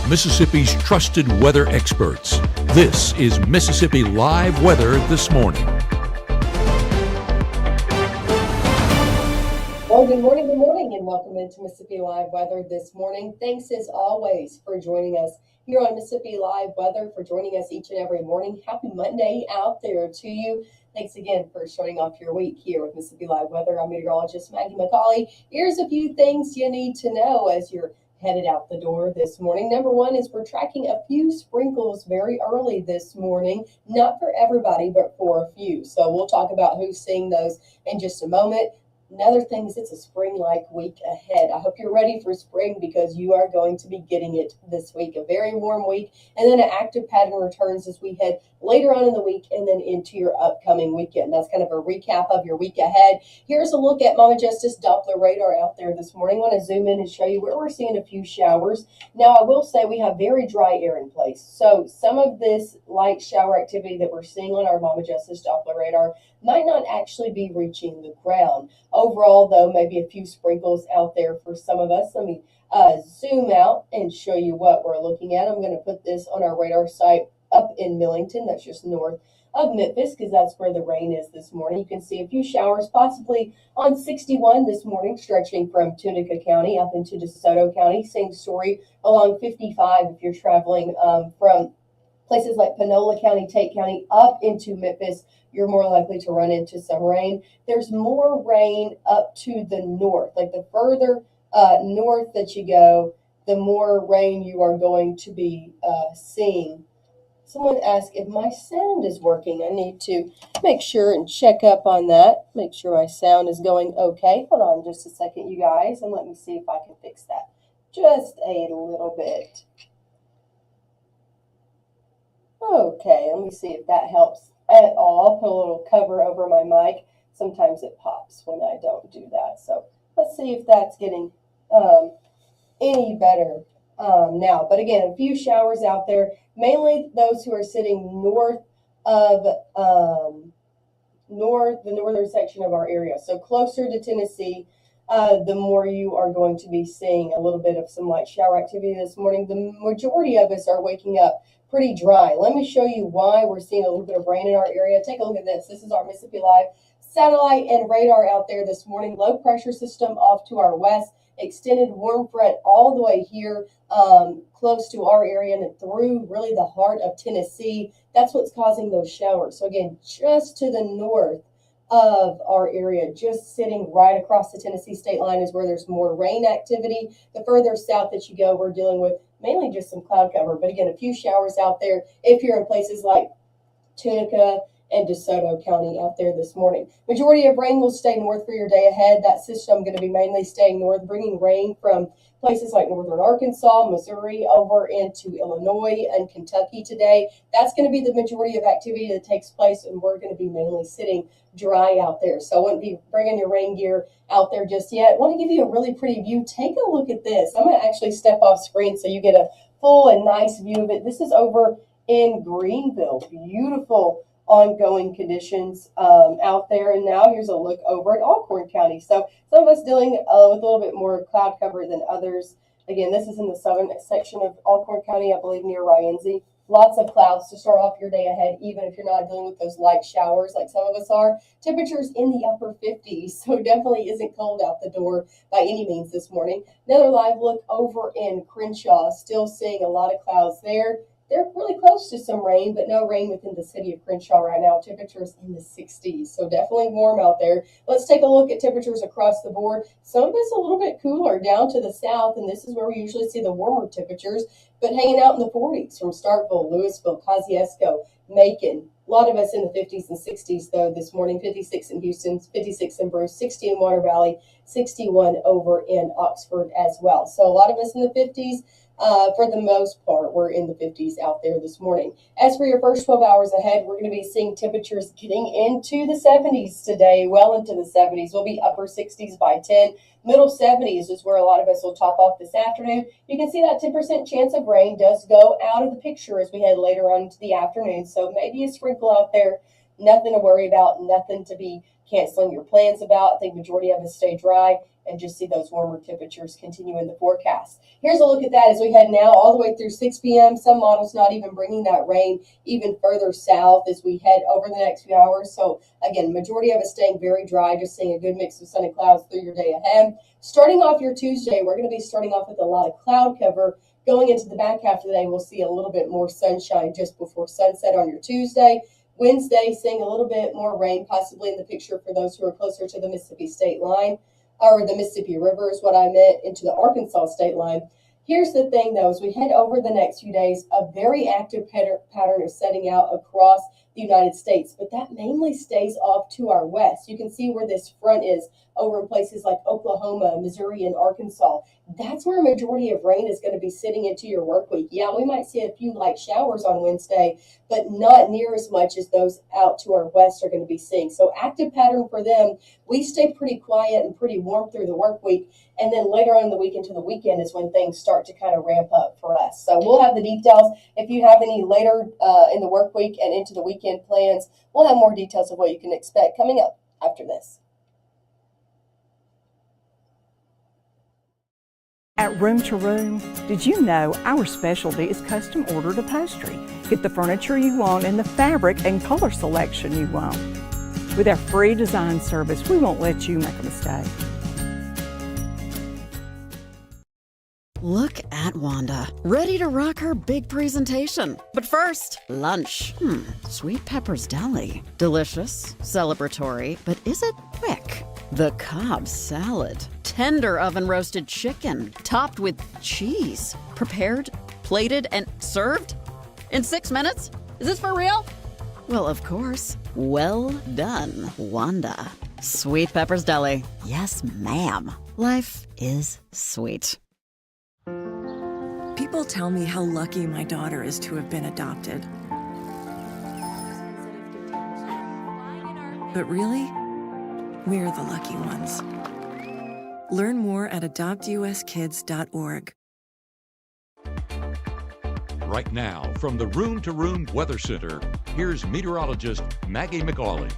Mississippi's trusted weather experts. This is Mississippi Live Weather This Morning. Well, good morning, and welcome into Mississippi Live Weather This Morning. Thanks as always for joining us here on Mississippi Live Weather, for joining us each and every morning. Happy Monday out there to you. Thanks again for starting off your week here with Mississippi Live Weather. I'm meteorologist Maggye. Here's a few things you need to know as you're headed out the door this morning. Number one is we're tracking a few sprinkles very early this morning. Not for everybody, but for a few. So we'll talk about who's seeing those in just a moment. Another thing is it's a spring-like week ahead. I hope you're ready for spring because you are going to be getting it this week. A very warm week, and then an active pattern returns as we head later on in the week and then into your upcoming weekend. That's kind of a recap of your week ahead. Here's a look at Maggye Doppler radar out there this morning. I want to zoom in and show you where we're seeing a few showers. Now, I will say we have very dry air in place. So some of this light shower activity that we're seeing on our Maggye Doppler radar might not actually be reaching the ground. Overall, though, maybe a few sprinkles out there for some of us. Let me zoom out and show you what we're looking at. I'm going to put this on our radar site up in Millington. That's just north of Memphis because that's where the rain is this morning. You can see a few showers possibly on 61 this morning, stretching from Tunica County up into DeSoto County. Same story along 55 if you're traveling from places like Panola County, Tate County, up into Memphis. You're more likely to run into some rain. There's more rain up to the north. Like the further north that you go, the more rain you are going to be seeing. Someone asked if my sound is working. I need to make sure and check up on that. Make sure my sound is going okay. Hold on just a second, you guys, and let me see if I can fix that just a little bit. Okay, let me see if that helps at all. Put a little cover over my mic. Sometimes it pops when I don't do that. So let's see if that's getting any better now. But again, a few showers out there, mainly those who are sitting north of the northern section of our area. So closer to Tennessee, the more you are going to be seeing a little bit of some light shower activity this morning. The majority of us are waking up pretty dry. Let me show you why we're seeing a little bit of rain in our area. Take a look at this. This is our Mississippi Live satellite and radar out there this morning. Low pressure system off to our west. Extended warm front all the way here close to our area and through really the heart of Tennessee. That's what's causing those showers. So again, just to the north of our area, just sitting right across the Tennessee state line is where there's more rain activity. The further south that you go, we're dealing with mainly just some cloud cover. But again, a few showers out there if you're in places like Tunica and DeSoto County out there this morning. Majority of rain will stay north for your day ahead. That system going to be mainly staying north, bringing rain from places like northern Arkansas, Missouri, over into Illinois and Kentucky today. That's going to be the majority of activity that takes place, and we're going to be mainly sitting dry out there. So I wouldn't be bringing your rain gear out there just yet. I want to give you a really pretty view. Take a look at this. I'm going to actually step off screen so you get a full and nice view of it. This is over in Greenville. Beautiful ongoing conditions out there. And now here's a look over at Alcorn County. So some of us dealing with a little bit more cloud cover than others. Again, this is in the southern section of Alcorn County, I believe near Rienzi. Lots of clouds to start off your day ahead, even if you're not dealing with those light showers like some of us are. Temperatures in the upper 50s, so definitely isn't cold out the door by any means this morning. Another live look over in Crenshaw, still seeing a lot of clouds there. They're really close to some rain, but no rain within the city of Crenshaw right now. Temperatures in the 60s, so definitely warm out there. Let's take a look at temperatures across the board. Some of it's a little bit cooler down to the south, and this is where we usually see the warmer temperatures, but hanging out in the 40s from Starkville, Louisville, Kosciuszko, Macon. A lot of us in the 50s and 60s, though, this morning. 56 in Houston, 56 in Bruce, 60 in Water Valley, 61 over in Oxford as well. So a lot of us in the 50s. For the most part, we're in the 50s out there this morning. As for your first 12 hours ahead, we're going to be seeing temperatures getting into the 70s today, well into the 70s. We'll be upper 60s by 10. Middle 70s is where a lot of us will top off this afternoon. You can see that 10% chance of rain does go out of the picture as we head later on into the afternoon. So maybe a sprinkle out there, nothing to worry about, nothing to be canceling your plans about. I think majority of us stay dry. and just see those warmer temperatures continue in the forecast. Here's a look at that as we head now all the way through 6 p.m. Some models not even bringing that rain even further south as we head over the next few hours. So again, majority of it staying very dry, just seeing a good mix of sun and clouds through your day ahead. Starting off your Tuesday, we're going to be starting off with a lot of cloud cover. Going into the back half of the day, we'll see a little bit more sunshine just before sunset on your Tuesday. Wednesday, seeing a little bit more rain possibly in the picture for those who are closer to the Mississippi state line, or the Mississippi River is what I meant, into the Arkansas state line. Here's the thing, though, as we head over the next few days, a very active pattern is setting out across the United States, but that mainly stays off to our west. You can see where this front is over in places like Oklahoma, Missouri, and Arkansas. That's where a majority of rain is going to be sitting into your work week. Yeah, we might see a few light showers on Wednesday, but not near as much as those out to our west are going to be seeing. So active pattern for them. We stay pretty quiet and pretty warm through the work week. And then later on in the week into the weekend is when things start to kind of ramp up for us. So we'll have the details. If you have any later in the work week and into the weekend plans, we'll have more details of what you can expect coming up after this. At Room to Room, did you know our specialty is custom ordered upholstery? Get the furniture you want and the fabric and color selection you want. With our free design service, we won't let you make a mistake. Look at Wanda, ready to rock her big presentation. But first, lunch. Sweet Pepper's Deli. Delicious, celebratory, but is it quick? The Cobb salad. Tender oven-roasted chicken, topped with cheese. Prepared, plated, and served? In 6 minutes? Is this for real? Well, of course. Well done, Wanda. Sweet Pepper's Deli. Yes, ma'am. Life is sweet. People tell me how lucky my daughter is to have been adopted. But really, we're the lucky ones. Learn more at adoptuskids.org. Right now, from the Room to Room Weather Center, here's meteorologist Maggye McAuley.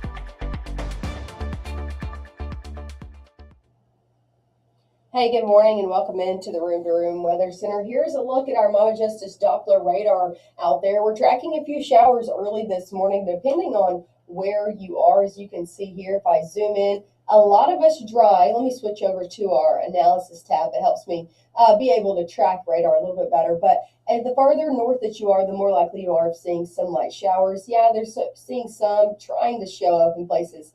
Hey, good morning and welcome into the Room to Room Weather Center. Here's a look at our Mama Justice Doppler radar out there. We're tracking a few showers early this morning, depending on where you are. As you can see here, if I zoom in, a lot of us dry. Let me switch over to our analysis tab. It helps me be able to track radar a little bit better. But the farther north that you are, the more likely you are of seeing some light showers. Yeah, there's seeing some trying to show up in places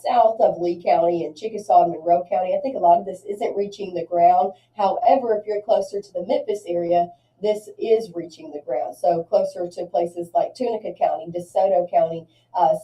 south of Lee County and Chickasaw and Monroe County. I think a lot of this isn't reaching the ground. However, if you're closer to the Memphis area, this is reaching the ground. So closer to places like Tunica County, DeSoto County,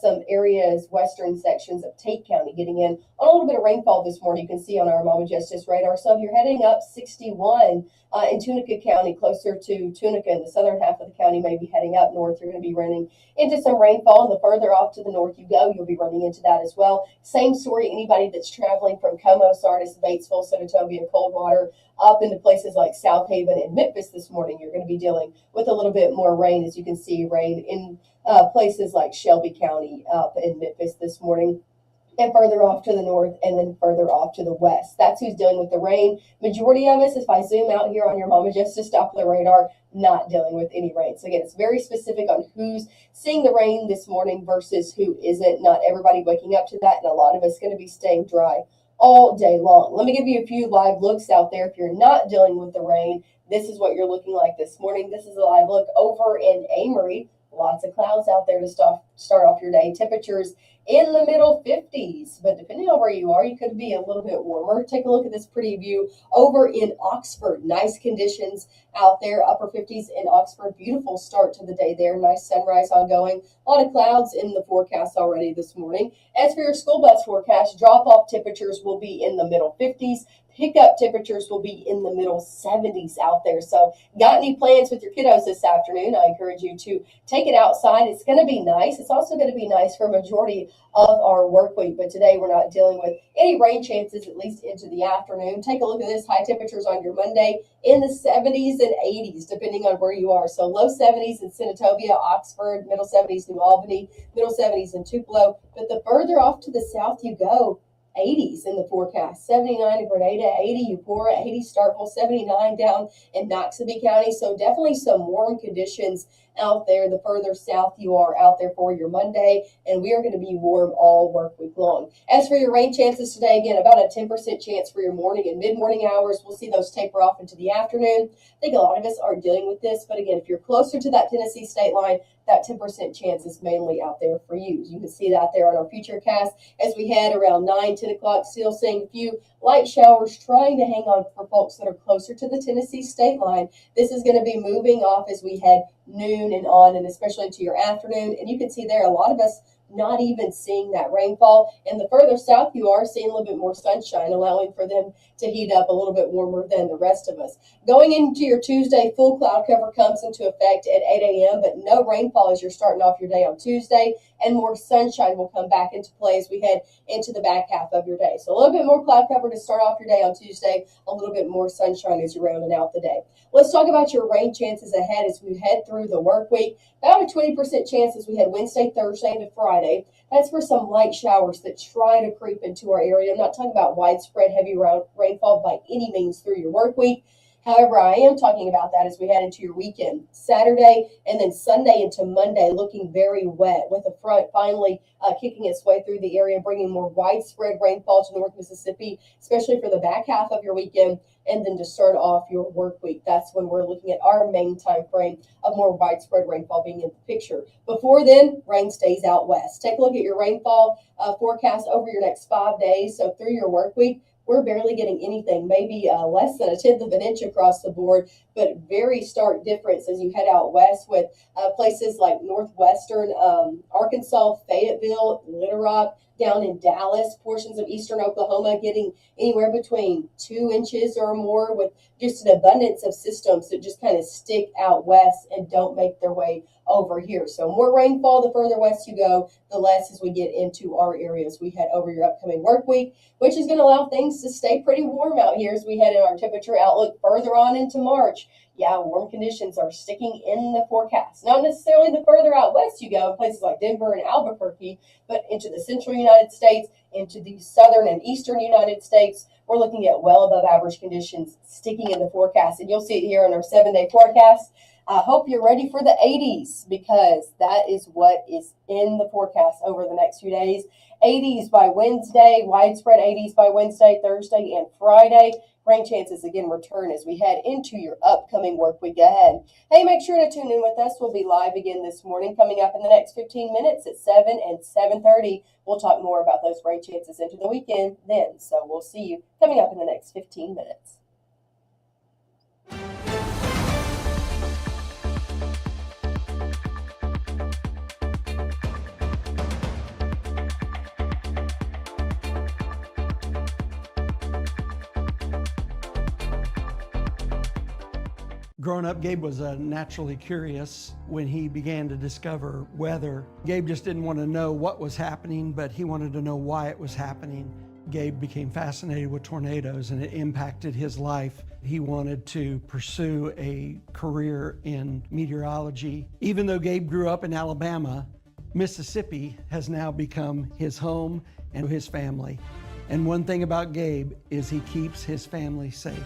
some areas, western sections of Tate County getting in on a little bit of rainfall this morning. You can see on our Mama Justice radar. So if you're heading up 61 in Tunica County, closer to Tunica in the southern half of the county, maybe heading up north, you're going to be running into some rainfall. And the further off to the north you go, you'll be running into that as well. Same story, anybody that's traveling from Como, Sardis, Batesville, Senatobia, Coldwater, up into places like South Haven and Memphis this morning, you're going to be dealing with a little bit more rain. As you can see, rain in places like Shelby County up in Memphis this morning, and further off to the north, and then further off to the west. That's who's dealing with the rain. Majority of us, if I zoom out here on your Mama Justice Doppler radar, not dealing with any rain. So again, it's very specific on who's seeing the rain this morning versus who isn't. Not everybody waking up to that, and a lot of us going to be staying dry all day long. Let me give you a few live looks out there. If you're not dealing with the rain, this is what you're looking like this morning. This is a live look over in Amory. Lots of clouds out there to start off your day. Temperatures in the middle 50s, but depending on where you are, you could be a little bit warmer. Take a look at this pretty view over in Oxford. Nice conditions out there, upper 50s in Oxford. Beautiful start to the day there. Nice sunrise ongoing. A lot of clouds in the forecast already this morning. As for your school bus forecast, drop-off temperatures will be in the middle 50s. Pickup temperatures will be in the middle 70s out there. So got any plans with your kiddos this afternoon? I encourage you to take it outside. It's going to be nice. It's also going to be nice for a majority of our work week. But today we're not dealing with any rain chances, at least into the afternoon. Take a look at this. High temperatures on your Monday in the 70s and 80s, depending on where you are. So low 70s in Senatobia, Oxford, middle 70s New Albany, middle 70s in Tupelo. But the further off to the south you go, 80s in the forecast. 79 in Grenada, 80 Eupora, 80 Starkville, 79 down in Noxubee County. So definitely some warm conditions out there the further south you are out there for your Monday, and we are going to be warm all work week long. As for your rain chances today, again, about a 10% chance for your morning and mid-morning hours. We'll see those taper off into the afternoon. I think a lot of us are dealing with this, but again, if you're closer to that Tennessee state line, that 10% chance is mainly out there for you. You can see that there on our future cast as we head around 9, 10 o'clock, still seeing a few light showers trying to hang on for folks that are closer to the Tennessee state line. This is going to be moving off as we head noon and on, and especially into your afternoon. And you can see there a lot of us not even seeing that rainfall. And the further south you are, seeing a little bit more sunshine, allowing for them to heat up a little bit warmer than the rest of us. Going into your Tuesday, full cloud cover comes into effect at 8 a.m., but no rainfall as you're starting off your day on Tuesday, and more sunshine will come back into play as we head into the back half of your day. So a little bit more cloud cover to start off your day on Tuesday, a little bit more sunshine as you're rounding out the day. Let's talk about your rain chances ahead as we head through the work week. About a 20% chance as we head Wednesday, Thursday, into Friday. That's for some light showers that try to creep into our area. I'm not talking about widespread heavy rainfall by any means through your work week. However, I am talking about that as we head into your weekend. Saturday and then Sunday into Monday looking very wet, with the front finally kicking its way through the area, bringing more widespread rainfall to North Mississippi, especially for the back half of your weekend. And then to start off your work week, that's when we're looking at our main time frame of more widespread rainfall being in the picture. Before then, rain stays out west. Take a look at your rainfall forecast over your next 5 days. So through your work week, we're barely getting anything, maybe less than 1/10 of an inch across the board, but very stark difference as you head out west with places like northwestern Arkansas, Fayetteville, Little Rock, down in Dallas, portions of eastern Oklahoma getting anywhere between 2 inches or more, with just an abundance of systems that just kind of stick out west and don't make their way over here. So more rainfall the further west you go, the less as we get into our areas. We head over your upcoming work week, which is going to allow things to stay pretty warm out here as we head in our temperature outlook further on into March. Yeah, warm conditions are sticking in the forecast. Not necessarily the further out west you go, in places like Denver and Albuquerque, but into the central United States, into the southern and eastern United States. We're looking at well above average conditions sticking in the forecast. And you'll see it here in our 7-day forecast. I hope you're ready for the 80s, because that is what is in the forecast over the next few days. 80s by Wednesday, widespread 80s by Wednesday, Thursday, and Friday. Rain chances again return as we head into your upcoming work week ahead. Hey, make sure to tune in with us. We'll be live again this morning, coming up in the next 15 minutes at 7 and 7:30. We'll talk more about those rain chances into the weekend then. So we'll see you coming up in the next 15 minutes. Growing up, Gabe was naturally curious. When he began to discover weather, Gabe just didn't want to know what was happening, but he wanted to know why it was happening. Gabe became fascinated with tornadoes, and it impacted his life. He wanted to pursue a career in meteorology. Even though Gabe grew up in Alabama, Mississippi has now become his home and his family. And one thing about Gabe is he keeps his family safe.